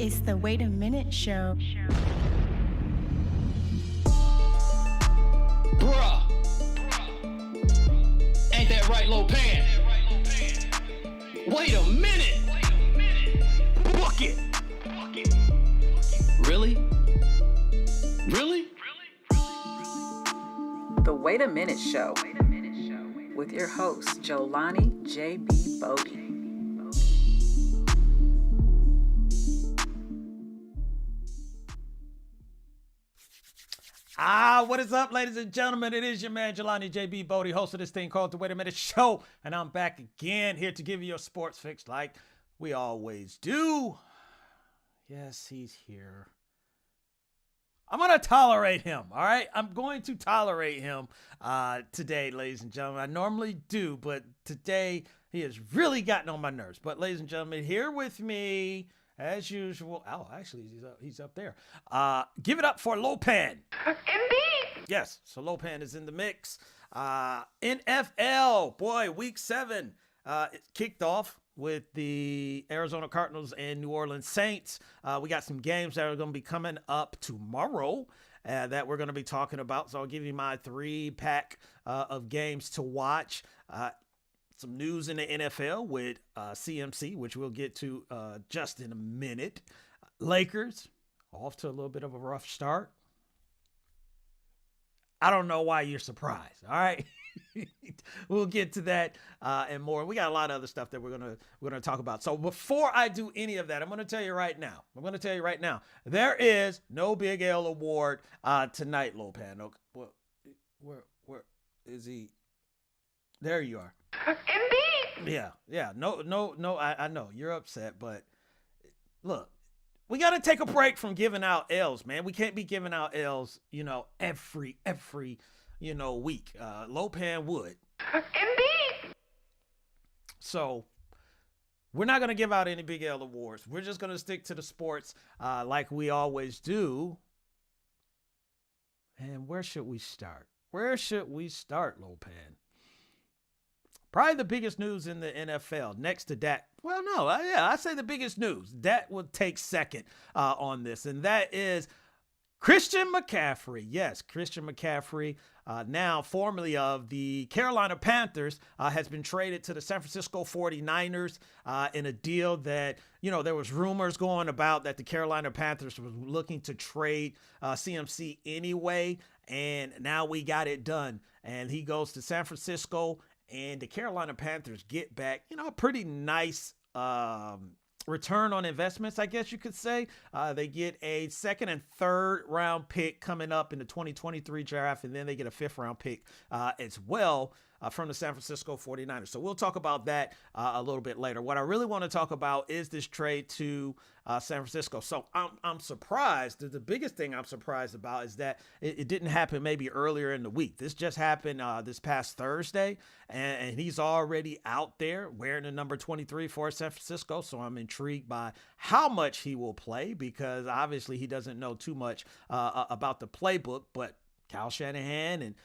It's the Wait a Minute Show. Bruh. Ain't that right, Lopan? Wait a minute. Book it. Really? Really? The Wait a Minute Show with your host, Jolani J.B. Bodie. What is up, ladies and gentlemen? It is your man, Jelani J.B. Bodie, host of this thing called The Wait a Minute Show. And I'm back again here to give you your sports fix like we always do. Yes, he's here. I'm going to tolerate him, all right? I'm going to tolerate him today, ladies and gentlemen. I normally do, but today he has really gotten on my nerves. But ladies and gentlemen, here with me, as usual. Oh, actually, he's up there. Give it up for Lopan. Indeed. Yes, so Lopan is in the mix. NFL, boy, week 7 it kicked off with the Arizona Cardinals and New Orleans Saints. We got some games that are going to be coming up tomorrow that we're going to be talking about. So I'll give you my 3-pack of games to watch. Some news in the NFL with CMC, which we'll get to just in a minute. Lakers, off to a little bit of a rough start. I don't know why you're surprised, all right? We'll get to that and more. We got a lot of other stuff that we're gonna talk about. So before I do any of that, I'm gonna tell you right now. There is no Big L award tonight, Lopan. Okay, where is he? There you are. Indeed. Yeah. No. I know you're upset, but look, we got to take a break from giving out L's, man. We can't be giving out L's, every week. Lopan would. Indeed. So we're not going to give out any Big L awards. We're just going to stick to the sports like we always do. And where should we start? Lopan? Probably the biggest news in the NFL next to Dak. Well, no, I say the biggest news. That would take second on this, and that is Cristian McCaffrey. Yes, Cristian McCaffrey, now formerly of the Carolina Panthers, has been traded to the San Francisco 49ers in a deal that, there was rumors going about that the Carolina Panthers was looking to trade CMC anyway, and now we got it done. And he goes to San Francisco, and the Carolina Panthers get back, a pretty nice return on investments, I guess you could say. They get a 2nd and 3rd round pick coming up in the 2023 draft, and then they get a 5th round pick as well from the San Francisco 49ers. So we'll talk about that a little bit later. What I really want to talk about is this trade to San Francisco. So I'm surprised. The biggest thing I'm surprised about is that it didn't happen maybe earlier in the week. This just happened this past Thursday, and he's already out there wearing the number 23 for San Francisco. So I'm intrigued by how much he will play, because obviously he doesn't know too much about the playbook, but Kyle Shanahan and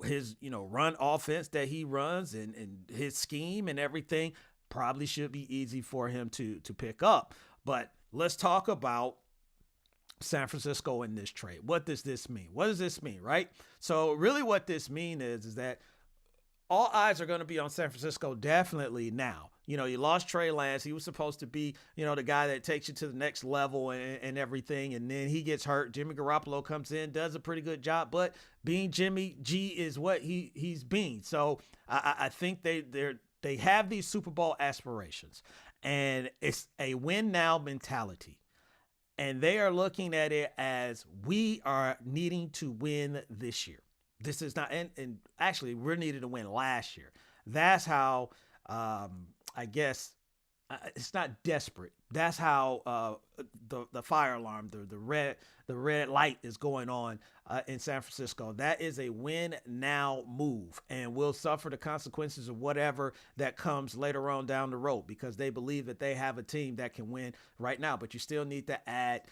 his, run offense that he runs and his scheme and everything probably should be easy for him to pick up. But let's talk about San Francisco in this trade. What does this mean? Right? So really what this means is that all eyes are going to be on San Francisco definitely now. You lost Trey Lance. He was supposed to be, the guy that takes you to the next level and everything. And then he gets hurt. Jimmy Garoppolo comes in, does a pretty good job. But being Jimmy G is what he's been. So I think they have these Super Bowl aspirations. And it's a win now mentality. And they are looking at it as we are needing to win this year. This is not, and actually we're needed to win last year. That's how, I guess it's not desperate. That's how the fire alarm, the red light is going on in San Francisco. That is a win now move, and will suffer the consequences of whatever that comes later on down the road, because they believe that they have a team that can win right now. But you still need to add,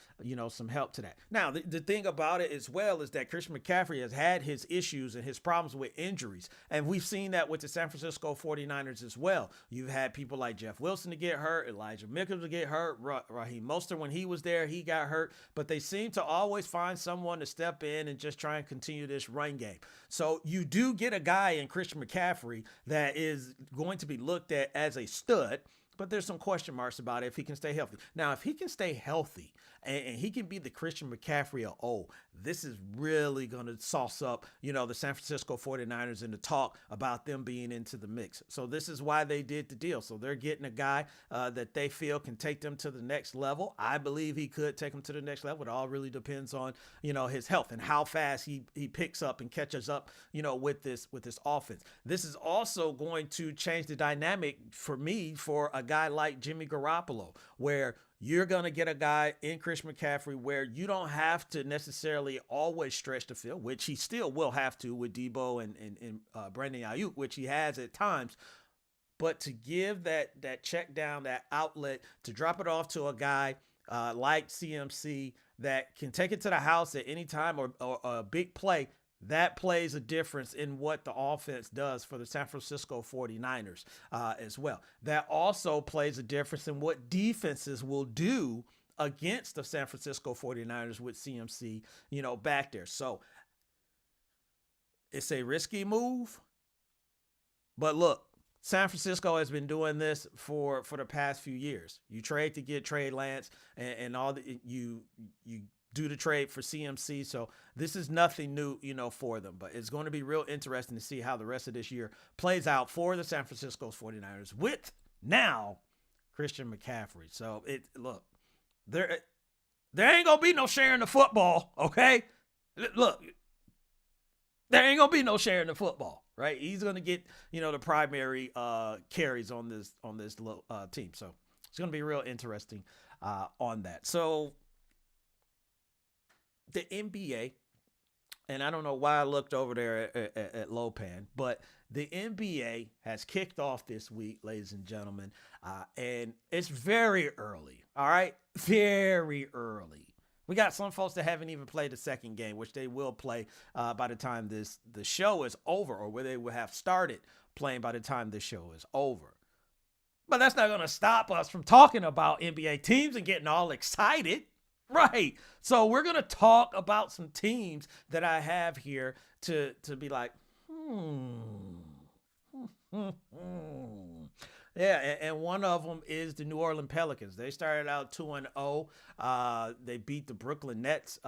some help to that. Now, the thing about it as well is that Christian McCaffrey has had his issues and his problems with injuries, and we've seen that with the San Francisco 49ers as well. You've had people like Jeff Wilson to get hurt, Elijah Mitchell to get hurt. hurt. Raheem Mostert, when he was there, he got hurt. But they seem to always find someone to step in and just try and continue this run game. So you do get a guy in Christian McCaffrey that is going to be looked at as a stud. But there's some question marks about it if he can stay healthy. Now, if he can stay healthy and he can be the Christian McCaffrey of old, this is really going to sauce up, the San Francisco 49ers and the talk about them being into the mix. So this is why they did the deal. So they're getting a guy that they feel can take them to the next level. I believe he could take them to the next level. It all really depends on, his health and how fast he picks up and catches up, with this offense. This is also going to change the dynamic for me for a guy like Jimmy Garoppolo, where you're going to get a guy in Christian McCaffrey where you don't have to necessarily always stretch the field, which he still will have to with Debo and Brandon Ayuk, which he has at times. But to give that check down, that outlet, to drop it off to a guy like CMC that can take it to the house at any time or a big play, that plays a difference in what the offense does for the San Francisco 49ers as well. That also plays a difference in what defenses will do against the San Francisco 49ers with CMC, back there. So it's a risky move. But look, San Francisco has been doing this for the past few years. You trade to get Trey Lance and all the you do the trade for CMC. So this is nothing new, for them, but it's going to be real interesting to see how the rest of this year plays out for the San Francisco 49ers with now Christian McCaffrey. So look, there ain't going to be no sharing the football. Okay. Look, there ain't going to be no sharing the football, right? He's going to get, the primary carries on this little team. So it's going to be real interesting on that. So the NBA, and I don't know why I looked over there at Lopan, but the NBA has kicked off this week, ladies and gentlemen, and it's very early, all right? Very early. We got some folks that haven't even played the second game, which they will play by the time the show is over, or where they will have started playing by the time the show is over. But that's not going to stop us from talking about NBA teams and getting all excited. Right. So we're going to talk about some teams that I have here to be like, Yeah, and one of them is the New Orleans Pelicans. They started out 2-0. They beat the Brooklyn Nets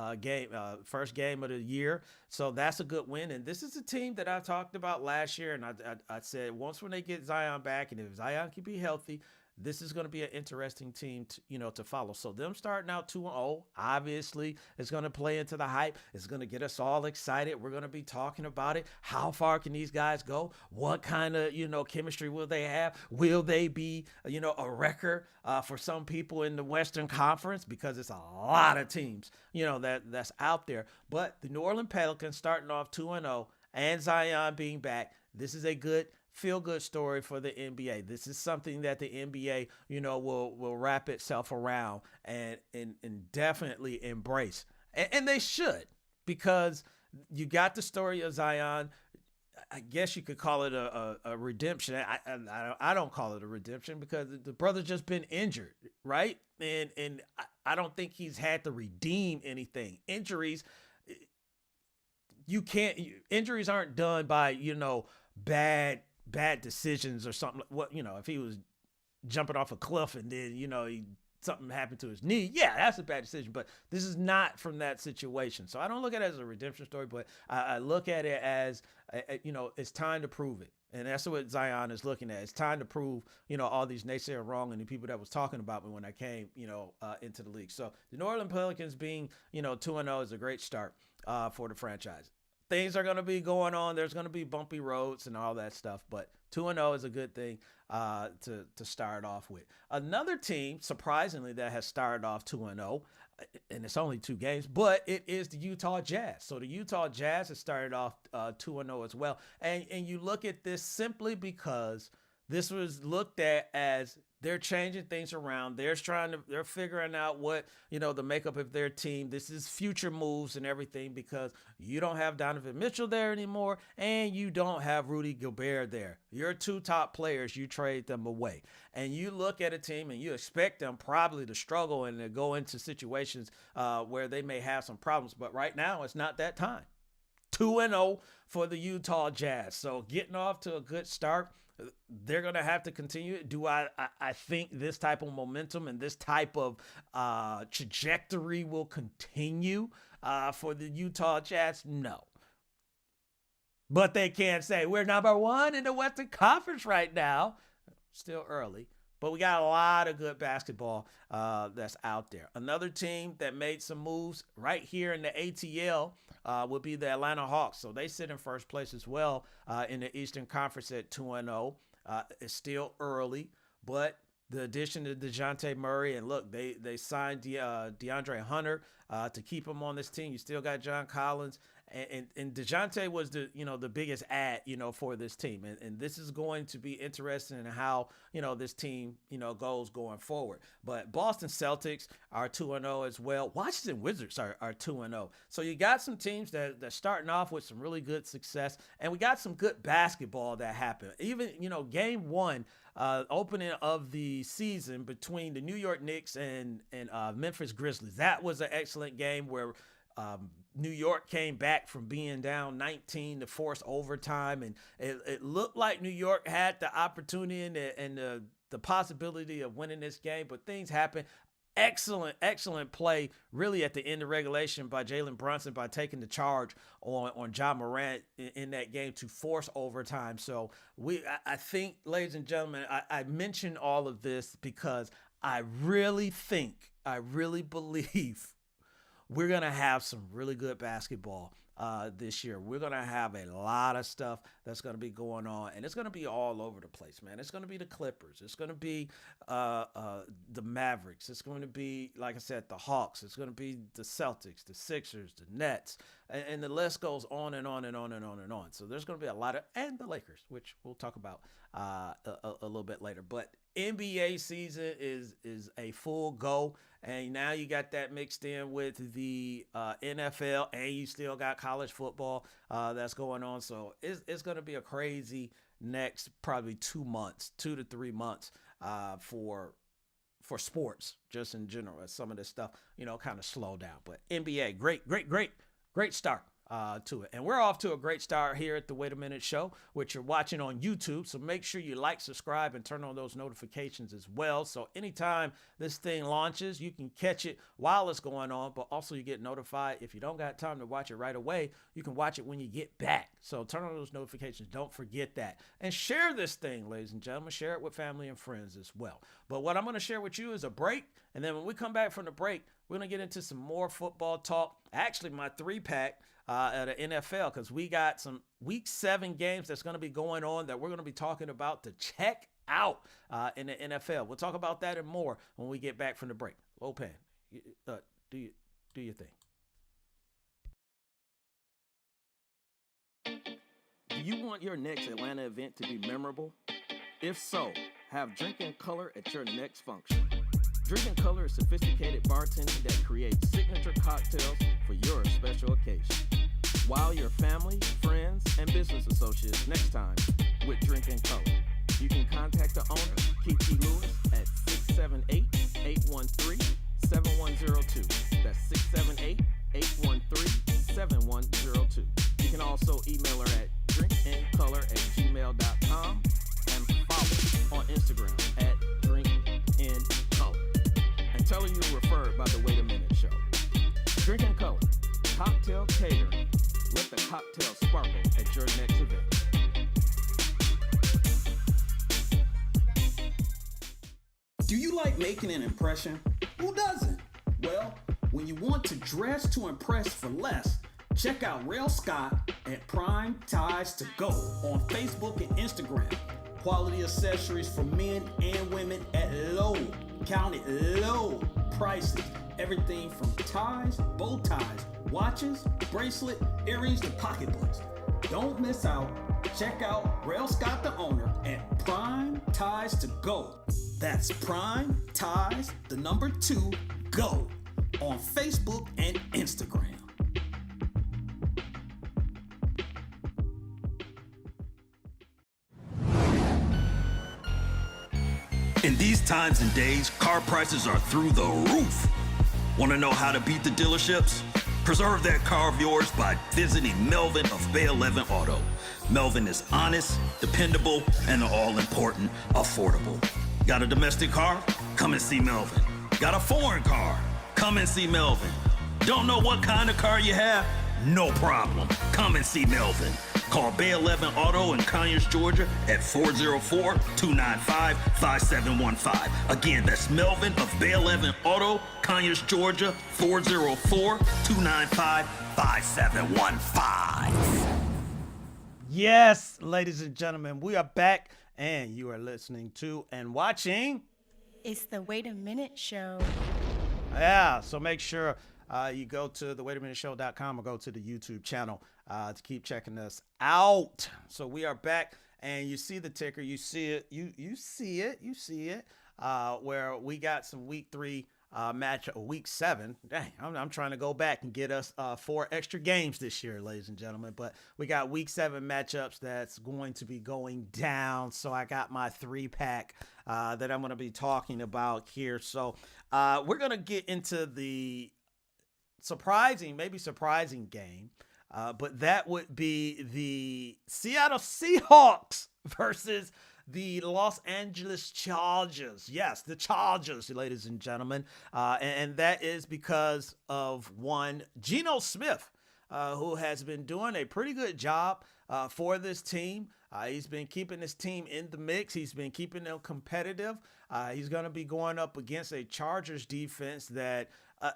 first game of the year. So that's a good win. And this is a team that I talked about last year. And I said once when they get Zion back, and if Zion can be healthy, this is going to be an interesting team to follow. So them starting out 2-0, obviously, is going to play into the hype. It's going to get us all excited. We're going to be talking about it. How far can these guys go? What kind of, chemistry will they have? Will they be, a wrecker for some people in the Western Conference? Because it's a lot of teams, that's out there. But the New Orleans Pelicans starting off 2-0 and Zion being back, this is a good feel-good story for the NBA. This is something that the NBA, will wrap itself around and definitely embrace. And they should, because you got the story of Zion. I guess you could call it a redemption. I don't call it a redemption because the brother's just been injured, right? And I don't think he's had to redeem anything. Injuries aren't done by, bad decisions or something. If he was jumping off a cliff and then, something happened to his knee, yeah, that's a bad decision. But this is not from that situation. So I don't look at it as a redemption story, but I look at it as, it's time to prove it. And that's what Zion is looking at. It's time to prove, all these naysayers wrong and the people that was talking about me when I came, into the league. So the New Orleans Pelicans being, 2-0 is a great start for the franchise. Things are going to be going on. There's going to be bumpy roads and all that stuff, but 2-0 is a good thing to start off with. Another team, surprisingly, that has started off 2-0, and it's only 2 games, but it is the Utah Jazz. So the Utah Jazz has started off 2-0 as well. And you look at this simply because This was looked at as they're changing things around. They're figuring out what, the makeup of their team. This is future moves and everything because you don't have Donovan Mitchell there anymore and you don't have Rudy Gobert there. Your two top players, you trade them away. And you look at a team and you expect them probably to struggle and to go into situations where they may have some problems. But right now, it's not that time. 2-0 for the Utah Jazz. So getting off to a good start. They're going to have to continue. Do I think this type of momentum and this type of trajectory will continue for the Utah Jazz? No. But they can't say we're number one in the Western Conference right now. Still early. But we got a lot of good basketball that's out there. Another team that made some moves right here in the ATL would be the Atlanta Hawks. So they sit in first place as well in the Eastern Conference at 2-0. It's still early, but the addition of DeJounte Murray, and look, they signed DeAndre Hunter to keep him on this team. You still got John Collins. And DeJounte was the biggest add, for this team. And this is going to be interesting in how, this team, goes going forward. But Boston Celtics are 2-0 as well. Washington Wizards are 2-0. So you got some teams that starting off with some really good success. And we got some good basketball that happened. Even, game one, opening of the season between the New York Knicks and Memphis Grizzlies. That was an excellent game where New York came back from being down 19 to force overtime, and it looked like New York had the opportunity and the possibility of winning this game, but things happened. Excellent play really at the end of regulation by Jalen Brunson by taking the charge on Ja Morant in that game to force overtime. So I think, ladies and gentlemen, I mention all of this because I really believe we're going to have some really good basketball this year. We're going to have a lot of stuff that's going to be going on, and it's going to be all over the place, man. It's going to be the Clippers. It's going to be the Mavericks. It's going to be, like I said, the Hawks. It's going to be the Celtics, the Sixers, the Nets, and the list goes on and on and on and on and on. So there's going to be a lot of, and the Lakers, which we'll talk about a little bit later. But NBA season is a full go, and now you got that mixed in with the NFL, and you still got college football that's going on. So it's going to be a crazy next probably 2 to 3 months for sports just in general, as some of this stuff kind of slow down. But NBA, great start to it. And we're off to a great start here at the Wait a Minute Show, which you're watching on YouTube. So make sure you like, subscribe, and turn on those notifications as well. So anytime this thing launches, you can catch it while it's going on, but also you get notified. If you don't got time to watch it right away, you can watch it when you get back. So turn on those notifications. Don't forget that. And share this thing, ladies and gentlemen. Share it with family and friends as well. But what I'm going to share with you is a break. And then when we come back from the break, we're going to get into some more football talk. Actually, my 3-pack at the NFL, because we got some Week 7 games that's going to be going on that we're going to be talking about to check out in the NFL. We'll talk about that and more when we get back from the break. Lopan, do your thing. Do you want your next Atlanta event to be memorable? If so, have Drink and Color at your next function. Drink and Color is sophisticated bartending that creates signature cocktails for your special occasion. Wow your family, friends, and business associates next time with Drink and Color. You can contact the owner, Kiki Lewis, at 678-813-7102. That's 678-813-7102. You can also email her at drinkandcolor@gmail.com and follow on Instagram at drinkandcolor. And tell her you were referred by the Wait a Minute Show. Drink and Color, cocktail catering. Let the cocktail sparkle at your next event. Do you like making an impression? Who doesn't? Well, when you want to dress to impress for less, check out Rail Scott at Prime Ties to Go on Facebook and Instagram. Quality accessories for men and women at low, counted low prices. Everything from ties, bow ties, watches, bracelet, earrings, to pocketbooks. Don't miss out. Check out Rail Scott the owner at Prime Ties to Go. That's Prime Ties, the number 2, Go on Facebook and Instagram. In these times and days, car prices are through the roof. Want to know how to beat the dealerships? Preserve that car of yours by visiting Melvin of Bay 11 Auto. Melvin is honest, dependable, and all-important affordable. Got a domestic car? Come and see Melvin. Got a foreign car? Come and see Melvin. Don't know what kind of car you have? No problem. Come and see Melvin. Call Bay 11 Auto in Conyers, Georgia at 404-295-5715. Again, that's Melvin of Bay 11 Auto, Conyers, Georgia, 404-295-5715. Yes, ladies and gentlemen, we are back, and you are listening to and watching. It's the Wait a Minute Show. Yeah, so make sure you go to thewaitaminuteshow.com or go to the YouTube channel to keep checking us out. So we are back, and you see the ticker, you see it, you see it, where we got some week 3 match, week 7. Dang, I'm trying to go back and get us 4 extra games this year, ladies and gentlemen. But we got week 7 matchups that's going to be going down. So I got my 3-pack that I'm going to be talking about here. So we're going to get into the surprising game. But that would be the Seattle Seahawks versus the Los Angeles Chargers. Yes, the Chargers, ladies and gentlemen. And that is because of one, Geno Smith, who has been doing a pretty good job for this team. He's been keeping this team in the mix. He's been keeping them competitive. He's going to be going up against a Chargers defense that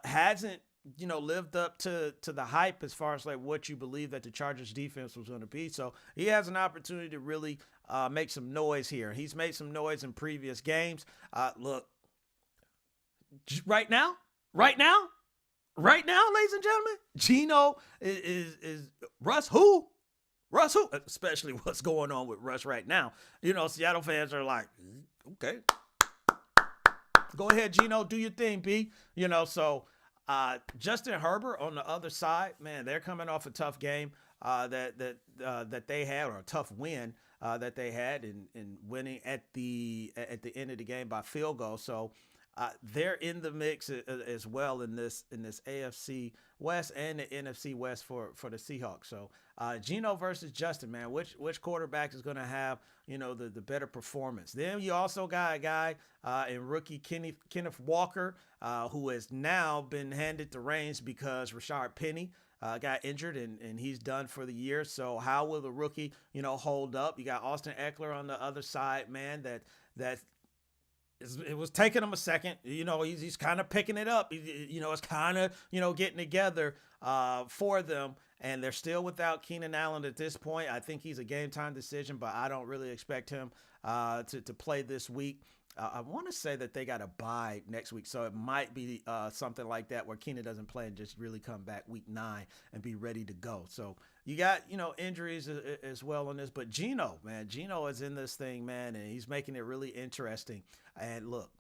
hasn't lived up to the hype as far as like what you believe that the Chargers defense was going to be. So he has an opportunity to really make some noise here. He's made some noise in previous games. Look, right now, ladies and gentlemen, Geno is Russ who? Especially what's going on with Russ right now. Seattle fans are like, okay, go ahead, Geno, do your thing, B. So Justin Herbert on the other side, man, they're coming off a tough game that they had, or a tough win that they had in winning at the end of the game by field goal. So they're in the mix as well in this AFC West and the NFC West for the Seahawks. So Geno versus Justin, man, which quarterback is going to have the better performance? Then you also got a guy in rookie Kenneth Walker, who has now been handed the reins because Rashard Penny got injured and he's done for the year. So how will the rookie hold up? You got Austin Eckler on the other side, man. It was taking him a second. He's kind of picking it up. It's kind of getting together for them. And they're still without Keenan Allen at this point. I think he's a game-time decision, but I don't really expect him to play this week. I want to say that they got a bye next week, so it might be something like that where Keenan doesn't play and just really come back week 9 and be ready to go. So you got, injuries as well on this. But Geno is in this thing, man, and he's making it really interesting. And look,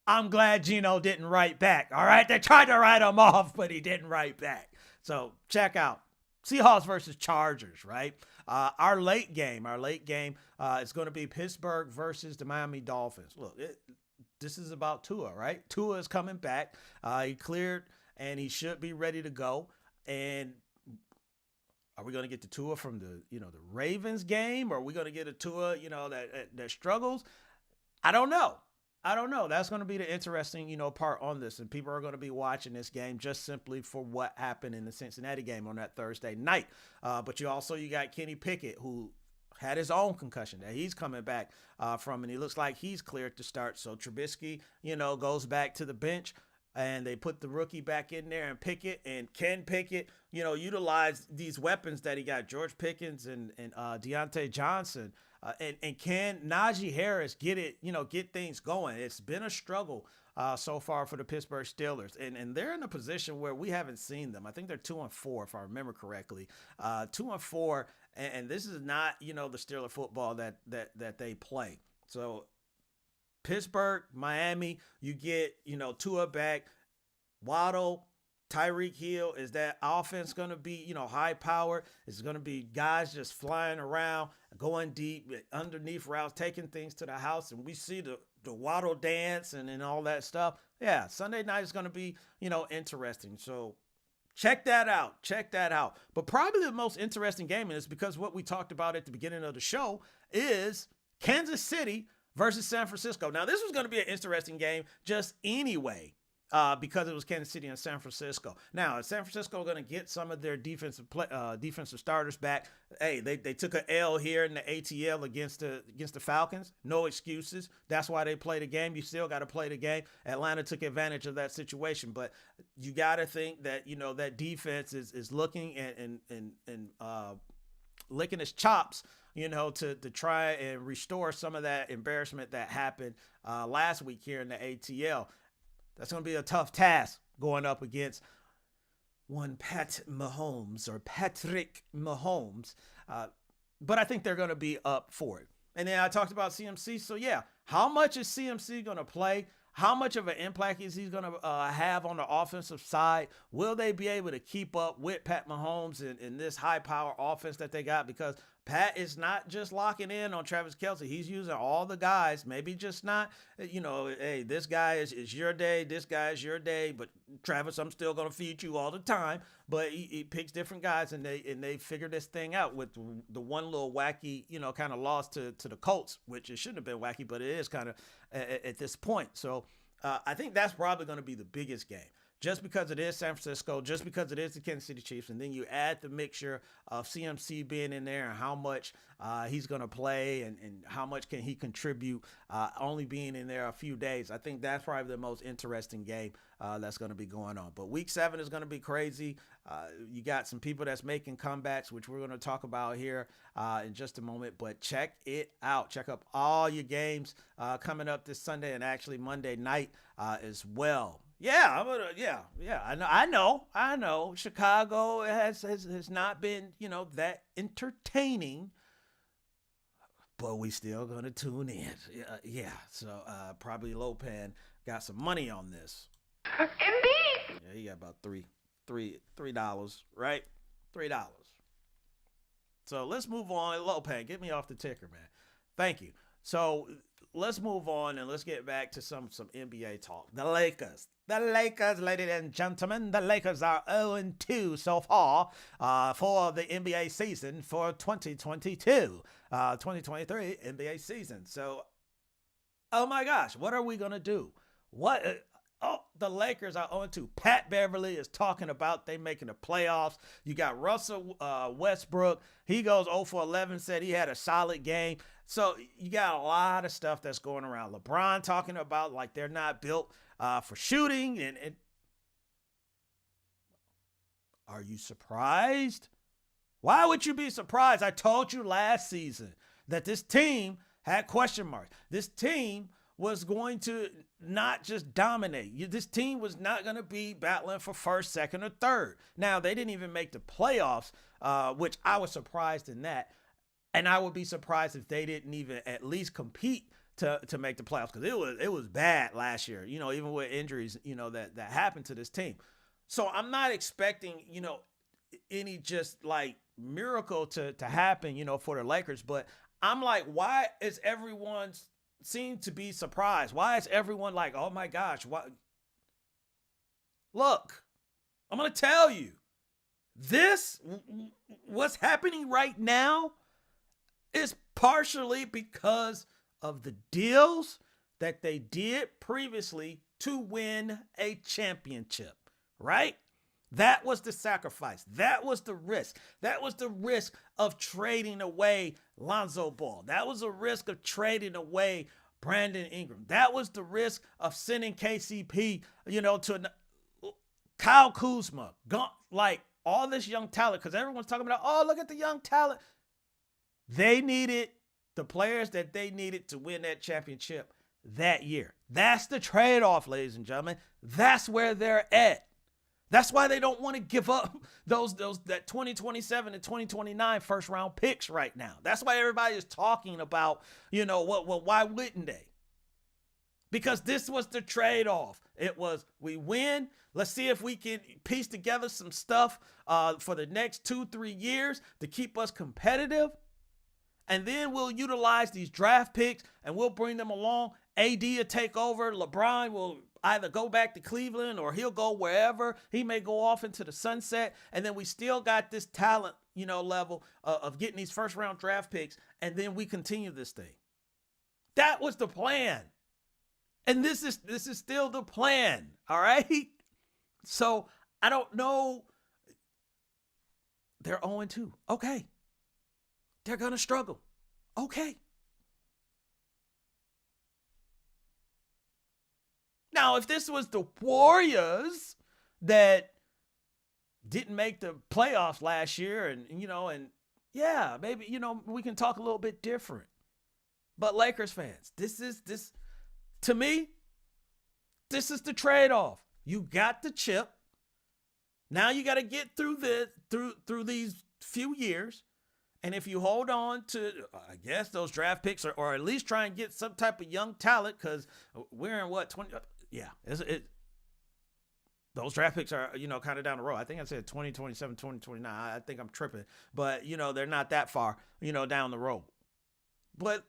I'm glad Geno didn't write back, all right? They tried to write him off, but he didn't write back. So check out Seahawks versus Chargers, right? Our late game is going to be Pittsburgh versus the Miami Dolphins. Look, this is about Tua, right? Tua is coming back. He cleared, and he should be ready to go. And are we going to get the Tua from the Ravens game, or are we going to get a Tua, that struggles? I don't know. That's going to be the interesting, part on this. And people are going to be watching this game just simply for what happened in the Cincinnati game on that Thursday night. But you got Kenny Pickett, who had his own concussion that he's coming back from, and he looks like he's cleared to start. So Trubisky, goes back to the bench, and they put the rookie back in there, and Pickett, and Ken Pickett, utilize these weapons that he got, George Pickens and Deontay Johnson. And can Najee Harris get things going? It's been a struggle so far for the Pittsburgh Steelers. And they're in a position where we haven't seen them. I think they're 2-4, if I remember correctly. 2-4, and this is not, the Steeler football that they play. So Pittsburgh, Miami, you get, Tua back, Waddle, Tyreek Hill. Is that offense going to be, high power? Is it going to be guys just flying around, going deep, underneath routes, taking things to the house? And we see the Waddle dance and all that stuff. Yeah, Sunday night is going to be, interesting. So check that out. Check that out. But probably the most interesting game is because what we talked about at the beginning of the show is Kansas City versus San Francisco. Now, this was going to be an interesting game just anyway. Because it was Kansas City and San Francisco. Now, is San Francisco going to get some of their defensive starters back? Hey, they took an L here in the ATL against the Falcons. No excuses. That's why they played the game. You still got to play the game. Atlanta took advantage of that situation, but you got to think that that defense is looking and licking its chops. To try and restore some of that embarrassment that happened last week here in the ATL. That's going to be a tough task going up against one Patrick Mahomes. But I think they're going to be up for it. And then I talked about CMC. So, yeah, how much is CMC going to play? How much of an impact is he going to have on the offensive side? Will they be able to keep up with Pat Mahomes in this high-power offense that they got? Because Pat is not just locking in on Travis Kelce. He's using all the guys, maybe just not, hey, this guy is your day, this guy is your day, but Travis, I'm still going to feed you all the time. But he picks different guys, and they figure this thing out with the one little wacky, kind of loss to the Colts, which it shouldn't have been wacky, but it is kind of at this point. So I think that's probably going to be the biggest game. Just because it is San Francisco, just because it is the Kansas City Chiefs, and then you add the mixture of CMC being in there and how much he's going to play and how much can he contribute only being in there a few days. I think that's probably the most interesting game that's going to be going on. But Week 7 is going to be crazy. You got some people that's making comebacks, which we're going to talk about here in just a moment. But check it out. Check up all your games coming up this Sunday and actually Monday night as well. Yeah, I know. Chicago has not been, that entertaining, but we still gonna tune in. Yeah. So probably Lopan got some money on this. Indeed. Yeah, he got about $3, right? $3. So let's move on. Lopan, get me off the ticker, man. Thank you. So let's move on and let's get back to some NBA talk. The Lakers, ladies and gentlemen, the Lakers are 0-2 so far for the NBA season for 2022, 2023 NBA season. So, oh my gosh, what are we going to do? The Lakers are 0-2. Pat Beverly is talking about they making the playoffs. You got Russell Westbrook. He goes 0-for-11, said he had a solid game. So you got a lot of stuff that's going around. LeBron talking about like they're not built for shooting. And are you surprised? Why would you be surprised? I told you last season that this team had question marks. This team was going to not just dominate. This team was not going to be battling for first, second, or third. Now, they didn't even make the playoffs, which I was surprised in that. And I would be surprised if they didn't even at least compete to make the playoffs, because it was bad last year, even with injuries, that happened to this team. So I'm not expecting, any just like miracle to happen, for the Lakers. But I'm like, why is everyone seem to be surprised? Why is everyone like, oh my gosh, what? Look, I'm going to tell you, what's happening right now is partially because of the deals that they did previously to win a championship, right? That was the sacrifice. That was the risk. That was the risk of trading away Lonzo Ball. That was a risk of trading away Brandon Ingram. That was the risk of sending KCP, to Kyle Kuzma. Like all this young talent, because everyone's talking about, oh, look at the young talent. They needed the players that they needed to win that championship. that year. That's the trade-off, ladies and gentlemen. That's where they're at. That's why they don't want to give up that 2027 and 2029 first round picks right now. That's why everybody is talking about, why wouldn't they? Because this was the trade-off. It was, we win. Let's see if we can piece together some stuff for the next 2-3 years to keep us competitive. And then we'll utilize these draft picks and we'll bring them along. AD will take over. LeBron will either go back to Cleveland or he'll go wherever. He may go off into the sunset. And then we still got this talent, level of getting these first round draft picks. And then we continue this thing. That was the plan. And this is still the plan. All right. So I don't know. They're 0-2. Okay. They're going to struggle. Okay. Now, if this was the Warriors that didn't make the playoffs last year and yeah, maybe, we can talk a little bit different. But Lakers fans, to me, this is the trade-off. You got the chip. Now you got to get through through these few years. And if you hold on to, I guess, those draft picks or at least try and get some type of young talent, because we're in 20? Yeah, those draft picks are, kind of down the road. I think I said 2027, 2029. I think I'm tripping. But, they're not that far, down the road. But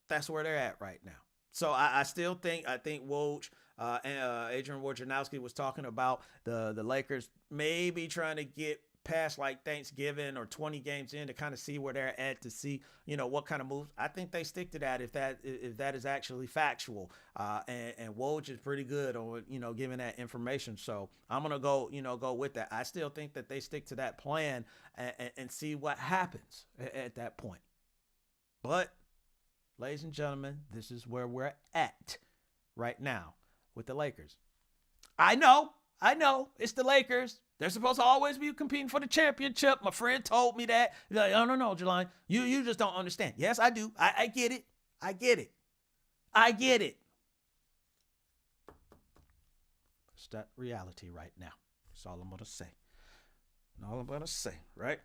that's where they're at right now. So I think Woj, Adrian Wojnarowski was talking about the Lakers maybe trying to get past like Thanksgiving or 20 games in to kind of see where they're at, to see, what kind of moves. I think they stick to that if that is actually factual. And Woj is pretty good on, giving that information. So I'm going to go with that. I still think that they stick to that plan and see what happens at that point. But ladies and gentlemen, this is where we're at right now with the Lakers. I know. It's the Lakers. They're supposed to always be competing for the championship. My friend told me that. He's like, no, Jelani. You just don't understand. Yes, I do. I get it. I get it. It's that reality right now. That's all I'm going to say. Right?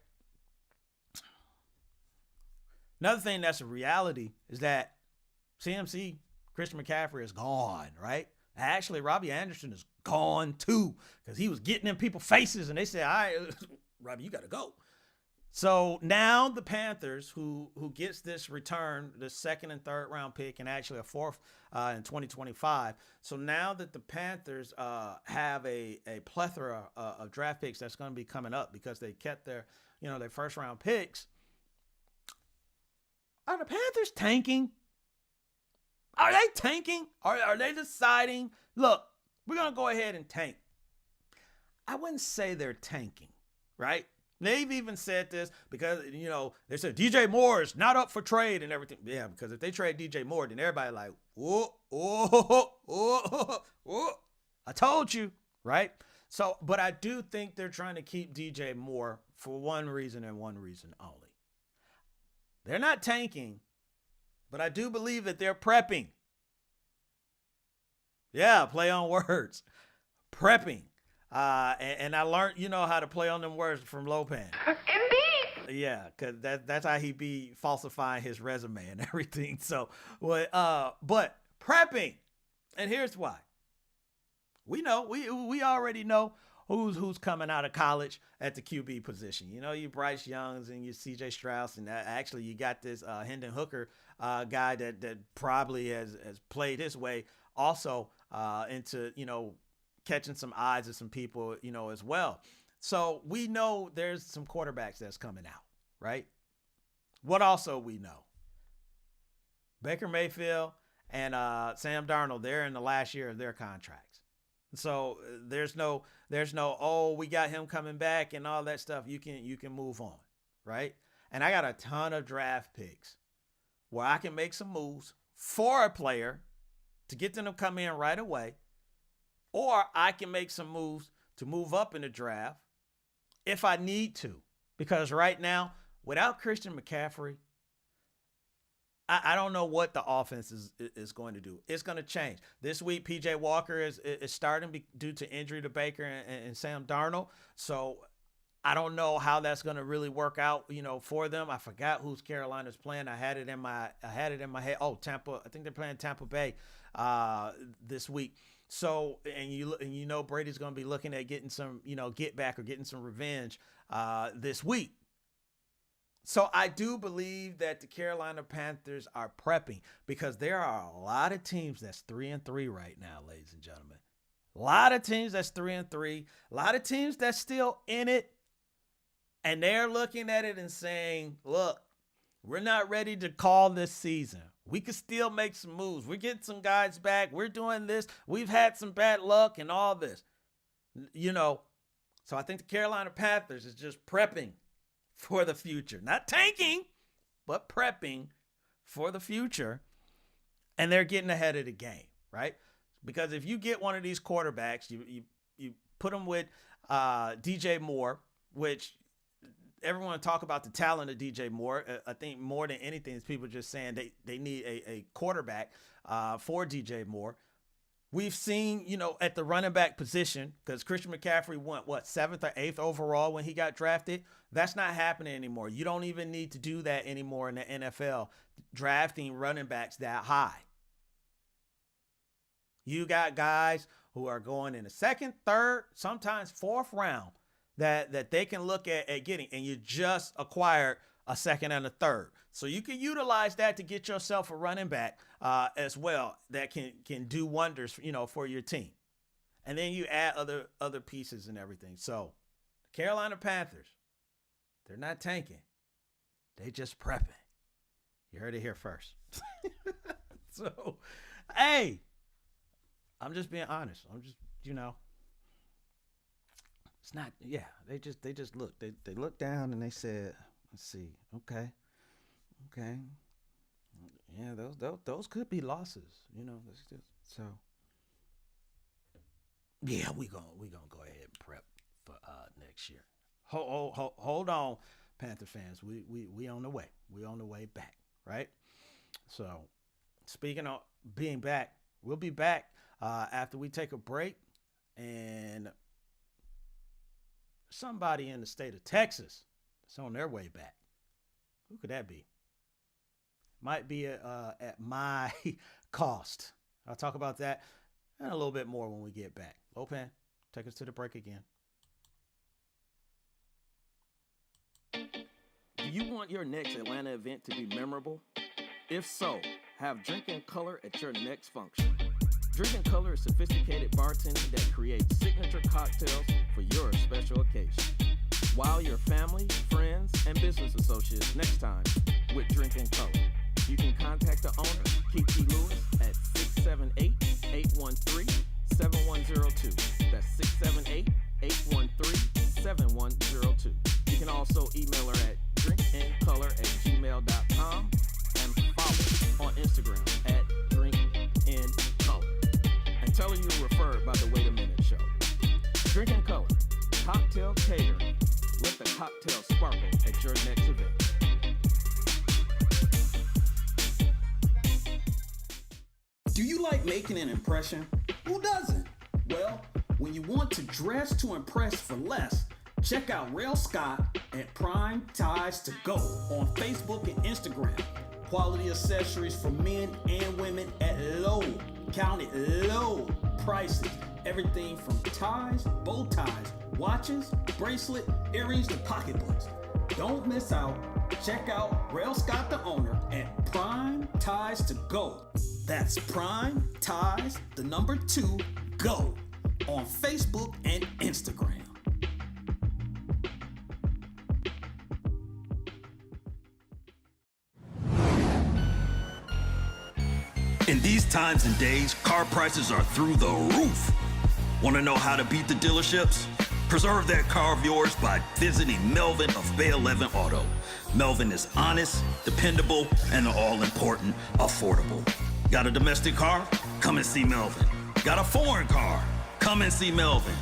Another thing that's a reality is that CMC, Christian McCaffrey, is gone, right? Actually, Robbie Anderson is gone too, because he was getting in people's faces and they said, all right, Robbie, you got to go. So now the Panthers, who gets this return, the second and third round pick, and actually a fourth in 2025. So now that the Panthers have a plethora of draft picks that's going to be coming up because they kept their first round picks. Are the Panthers tanking? Are they tanking? Are they deciding, look, we're going to go ahead and tank? I wouldn't say they're tanking, right? They've even said this because, they said DJ Moore is not up for trade and everything. Yeah, because if they trade DJ Moore, then everybody like, I told you, right? So, but I do think they're trying to keep DJ Moore for one reason and one reason only. They're not tanking, but I do believe that they're prepping. Yeah, play on words. Prepping. And I learned, how to play on them words from Lopan. Indeed. Yeah, because that's how he be falsifying his resume and everything. So, but prepping. And here's why. We know, we already know who's coming out of college at the QB position. You Bryce Youngs and you CJ Strauss, and actually you got this Hendon Hooker guy that probably has played his way also into catching some eyes of some people as well. So we know there's some quarterbacks that's coming out, right? What also we know? Baker Mayfield and Sam Darnold, they're in the last year of their contracts. So there's no, we got him coming back and all that stuff. You can move on, right? And I got a ton of draft picks where I can make some moves for a player to get them to come in right away, or I can make some moves to move up in the draft if I need to. Because right now, without Christian McCaffrey, I don't know what the offense is going to do. It's going to change. This week, P.J. Walker is starting due to injury to Baker and Sam Darnold. So I don't know how that's going to really work out, for them. I forgot who's Carolina's playing. I had it in my head. Oh, Tampa. I think they're playing Tampa Bay this week. So, and Brady's going to be looking at getting some, get back or getting some revenge this week. So I do believe that the Carolina Panthers are prepping because there are a lot of teams that's 3-3 right now, ladies and gentlemen. A lot of teams that's 3-3. A lot of teams that's still in it. And they're looking at it and saying, look, we're not ready to call this season. We could still make some moves. We're getting some guys back. We're doing this. We've had some bad luck and all this. So I think the Carolina Panthers is just prepping for the future. Not tanking, but prepping for the future. And they're getting ahead of the game, right? Because if you get one of these quarterbacks, you put them with DJ Moore, which everyone talk about the talent of DJ Moore. I think more than anything is people just saying they need a quarterback for DJ Moore. We've seen, at the running back position, because Christian McCaffrey went, 7th or 8th overall when he got drafted? That's not happening anymore. You don't even need to do that anymore in the NFL, drafting running backs that high. You got guys who are going in the 2nd, 3rd, sometimes 4th round that they can look at getting, and you just acquired a 2nd and a 3rd. So you can utilize that to get yourself a running back as well that can do wonders, for your team. And then you add other pieces and everything. So the Carolina Panthers, they're not tanking. They just prepping. You heard it here first. So, hey, I'm just being honest. I'm just, it's not, they just look. They looked down and they said, let's see, okay. Yeah, those could be losses, so. Yeah, we gonna go ahead and prep for next year. Hold on, Panther fans. We on the way. We on the way back, right? So, speaking of being back, we'll be back after we take a break, and somebody in the state of Texas is on their way back. Who could that be? Might be at my cost. I'll talk about that and a little bit more when we get back. Lopan, take us to the break again. Do you want your next Atlanta event to be memorable? If so, have Drinking Color at your next function. Drinking Color is sophisticated bartending that creates signature cocktails for your special occasion. Wow your family, friends, and business associates next time with Drinking Color. You can contact the owner, Kiki Lewis, at 678-813-7102. That's 678-813-7102. You can also email her at drinkincolor@gmail.com and follow on Instagram at drinkincolor. And tell her you were referred by the Wait a Minute Show. Drinking Color, cocktail catering. Let the cocktail sparkle at your next event. Do you like making an impression? Who doesn't? Well, when you want to dress to impress for less, check out Rail Scott at Prime Ties to Go on Facebook and Instagram. Quality accessories for men and women at low, count it low prices. Everything from ties, bow ties, watches, bracelet, earrings to pocketbooks. Don't miss out. Check out Rail Scott, the owner, at Prime Ties to Go. That's Prime Ties, the number 2, Go, on Facebook and Instagram. In these times and days, car prices are through the roof. Want to know how to beat the dealerships? Preserve that car of yours by visiting Melvin of Bay 11 Auto. Melvin is honest, dependable, and all-important affordable. Got a domestic car? Come and see Melvin. Got a foreign car? Come and see Melvin.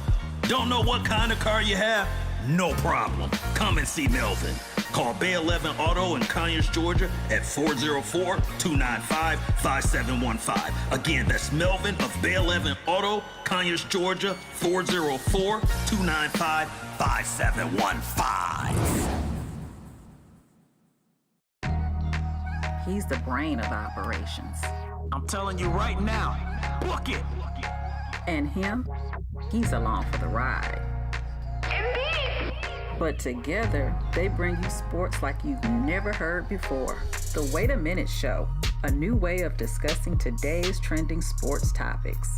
Don't know what kind of car you have? No problem. Come and see Melvin. Call Bay 11 Auto in Conyers, Georgia at 404-295-5715. Again, that's Melvin of Bay 11 Auto, Conyers, Georgia, 404-295-5715. He's the brain of operations. I'm telling you right now, book it. And him, he's along for the ride. Indeed. But together, they bring you sports like you've never heard before. The Wait a Minute Show, a new way of discussing today's trending sports topics.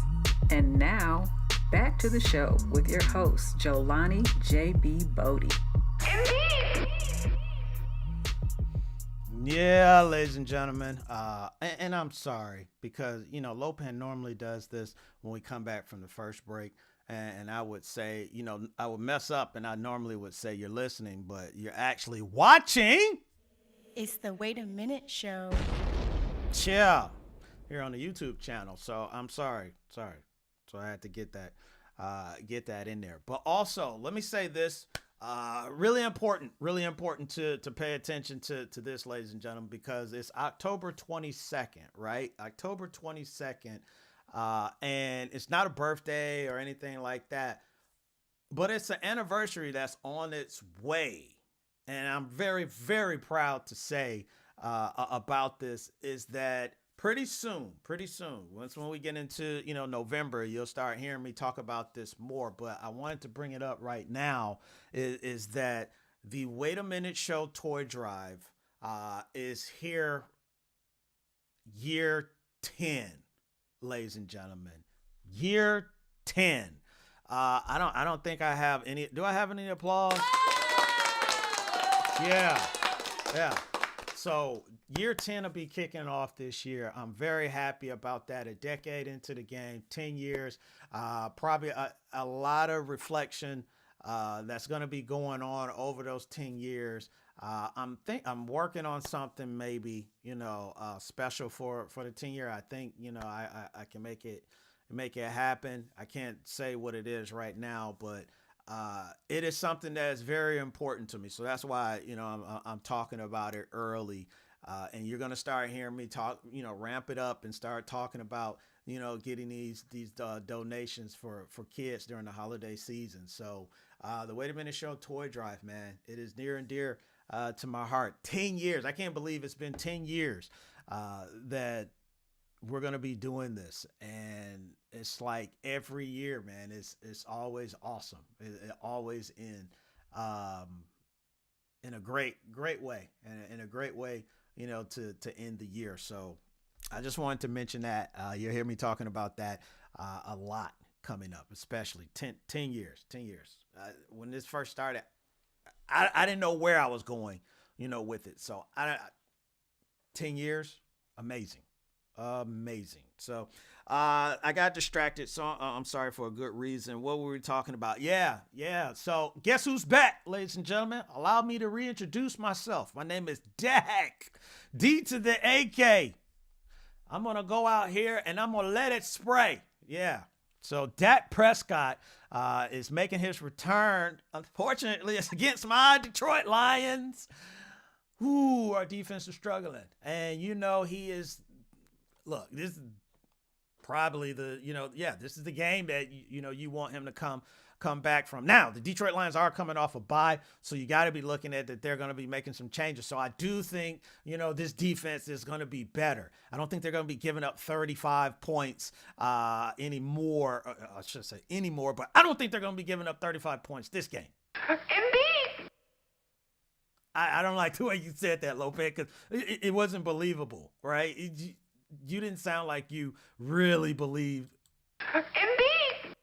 And now, back to the show with your host, Jolani J.B. Bodie. Indeed. Yeah, ladies and gentlemen, and I'm sorry because, Lopan normally does this when we come back from the first break, and I would say, I would mess up and I normally would say you're listening, but you're actually watching. It's the Wait a Minute Show. Yeah, here on the YouTube channel, so I'm sorry. So I had to get that in there. But also, let me say this. Really important to pay attention to this, ladies and gentlemen, because it's October 22nd, right? October 22nd. And it's not a birthday or anything like that, but it's an anniversary that's on its way. And I'm very, very proud to say about this is that pretty soon, once when we get into, November, you'll start hearing me talk about this more. But I wanted to bring it up right now is that the Wait a Minute Show toy drive is here, year 10, ladies and gentlemen. Year 10. I don't think I have any. Do I have any applause? Yeah. So year 10 will be kicking off this year. I'm very happy about that. A decade into the game, 10 years, probably a lot of reflection that's going to be going on over those 10 years. I'm working on something maybe, special for the 10 year. I think, I can make it happen. I can't say what it is right now, but it is something that is very important to me. So that's why, I'm talking about it early. And you're going to start hearing me talk, ramp it up and start talking about, getting these donations for kids during the holiday season. So the Wait a Minute Show toy drive, man, it is near and dear to my heart. 10 years. I can't believe it's been 10 years that we're going to be doing this. And it's like every year, man, it's always awesome. It always in a great way, and in a great way, to end the year. So I just wanted to mention that. You'll hear me talking about that a lot coming up, especially 10 years. When this first started, I didn't know where I was going, with it. So 10 years, amazing. So I got distracted, so I'm sorry, for a good reason. What were we talking about? Yeah. So guess who's back, ladies and gentlemen? Allow me to reintroduce myself. My name is Dak, D to the AK. I'm gonna go out here and I'm gonna let it spray. Yeah. So Dak Prescott is making his return. Unfortunately, it's against my Detroit Lions. Ooh, our defense is struggling, and he is. Look, this is probably this is the game that, you want him to come back from. Now, the Detroit Lions are coming off a bye, so you got to be looking at that they're going to be making some changes. So I do think, this defense is going to be better. I don't think they're going to be giving up 35 points anymore. I should say anymore, but I don't think they're going to be giving up 35 points this game. Indeed. I don't like the way you said that, Lope, because it wasn't believable, right? You didn't sound like you really believed. Indeed.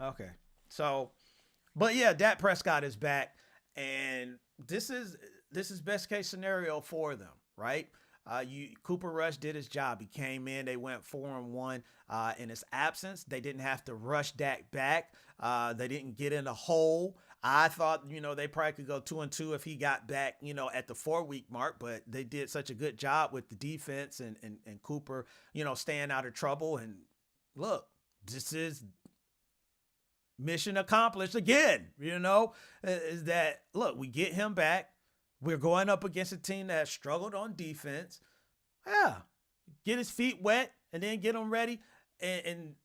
Okay. So, but yeah, Dak Prescott is back, and this is best case scenario for them, right? Cooper Rush did his job. He came in, they went 4-1 in his absence. They didn't have to rush Dak back. They didn't get in a hole. I thought, they probably could go 2-2 if he got back, at the 4-week mark, but they did such a good job with the defense and Cooper, staying out of trouble. And look, this is mission accomplished again, is that, look, we get him back. We're going up against a team that struggled on defense. Yeah, get his feet wet and then get him ready. And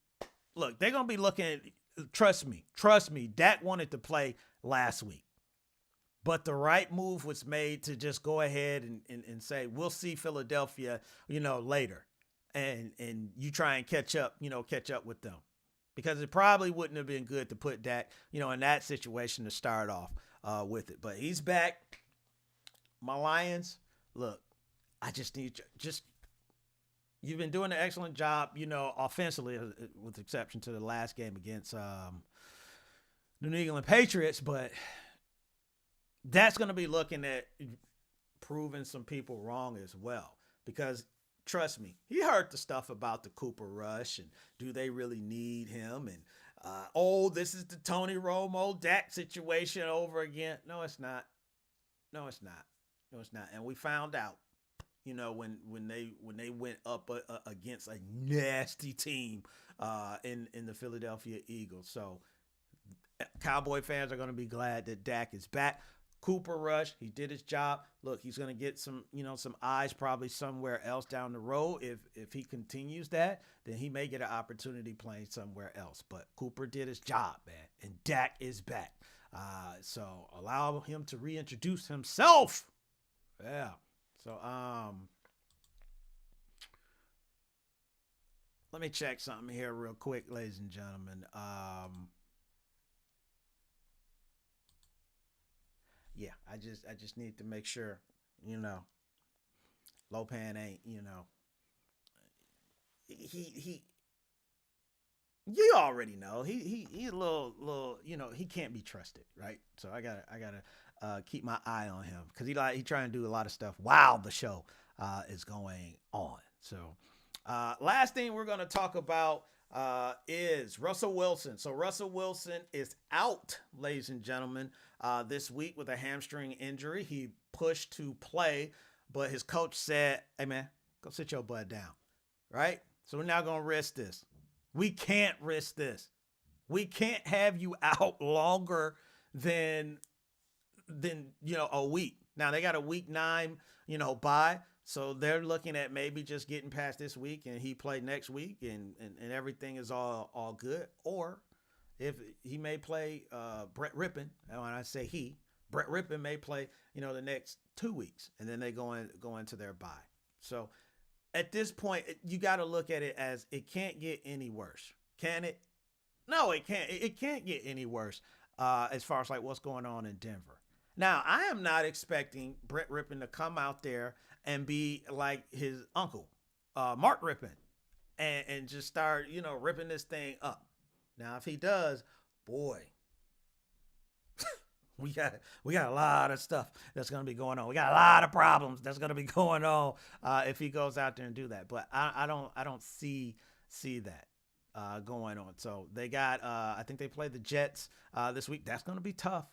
look, they're going to be looking, trust me, Dak wanted to play last week. But the right move was made to just go ahead and say, we'll see Philadelphia, later. And you try and catch up with them. Because it probably wouldn't have been good to put Dak, in that situation to start off with it. But he's back. My Lions, look, I just need you've been doing an excellent job, offensively, with exception to the last game against the New England Patriots. But that's going to be looking at proving some people wrong as well. Because trust me, he heard the stuff about the Cooper Rush and do they really need him? And, this is the Tony Romo Dak situation over again. No, it's not. And we found out, when they went up against a nasty team in the Philadelphia Eagles. So Cowboy fans are going to be glad that Dak is back. Cooper Rush, he did his job. Look, he's going to get some eyes probably somewhere else down the road. If he continues that, then he may get an opportunity playing somewhere else. But Cooper did his job, man, and Dak is back. So allow him to reintroduce himself. Yeah. So let me check something here real quick, ladies and gentlemen. Yeah, I just need to make sure, Lopan ain't, he you already know he a little, he can't be trusted, right? So I gotta keep my eye on him because he trying to do a lot of stuff while the show is going on. So last thing we're gonna talk about is Russell Wilson. So Russell Wilson is out, ladies and gentlemen, this week with a hamstring injury. He pushed to play, but his coach said, hey, man, go sit your butt down, right? So we're not going to risk this. We can't risk this. We can't have you out longer than a week. Now, they got a week 9, bye. So they're looking at maybe just getting past this week and he played next week and everything is all good. Or if he may play Brett Rippon, and when I say Brett Rippon may play, the next 2 weeks and then they go into their bye. So at this point, you got to look at it as it can't get any worse. Can it? No, it can't. It can't get any worse as far as like what's going on in Denver. Now, I am not expecting Brett Rippon to come out there and be like his uncle, Mark Rippon, and just start, ripping this thing up. Now, if he does, boy, we got a lot of stuff that's going to be going on. We got a lot of problems that's going to be going on if he goes out there and do that. But I don't see that going on. So they got, I think they play the Jets this week. That's going to be tough.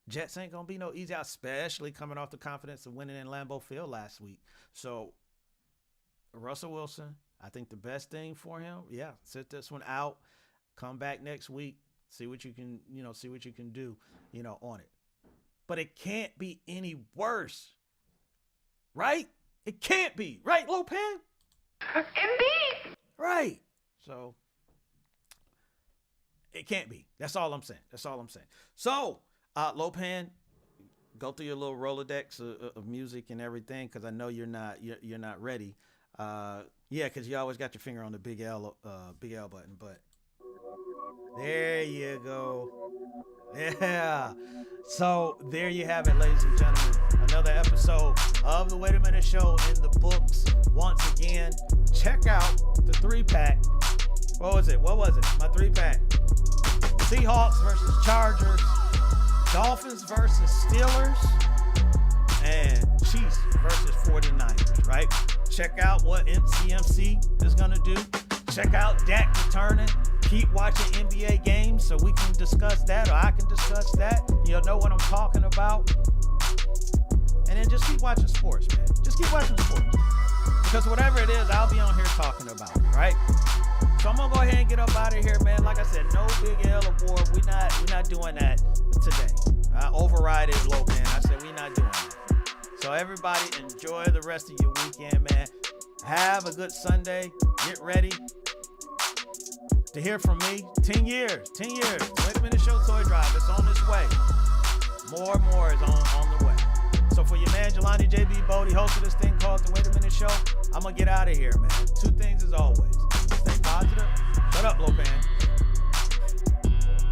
Jets ain't going to be no easy out, especially coming off the confidence of winning in Lambeau Field last week. So Russell Wilson, I think the best thing for him, sit this one out, come back next week, see what you can do, on it. But it can't be any worse, right? It can't be, right, Lopan? Indeed. Right. So it can't be. That's all I'm saying. So, Lopan, go through your little Rolodex of music and everything, because I know you're not ready. Because you always got your finger on the big L button. But there you go. Yeah. So there you have it, ladies and gentlemen. Another episode of the Wait a Minute Show in the books. Once again, check out the 3-pack. What was it? My 3-pack. Seahawks versus Chargers. Dolphins versus Steelers, and Chiefs versus 49ers, right? Check out what CMC is going to do. Check out Dak returning. Keep watching NBA games so we can discuss that, or I can discuss that. You'll know what I'm talking about. And then just keep watching sports, man. Just keep watching sports. Because whatever it is, I'll be on here talking about it, right? So I'm gonna go ahead and get up out of here, man. Like I said, no Big L award. We're not doing that today. I overrided Lopan. I said we're not doing that. So everybody enjoy the rest of your weekend, man. Have a good Sunday. Get ready to hear from me. 10 years. Wait a minute, show toy drive. It's on its way. More is on the way. So for your man, Jelani JB Bodie, host of this thing called the Wait a Minute Show, I'm going to get out of here, man. 2 things as always. Stay positive. Shut up, Lopan.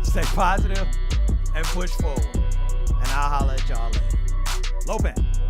Stay positive and push forward. And I'll holler at y'all later. Lopan.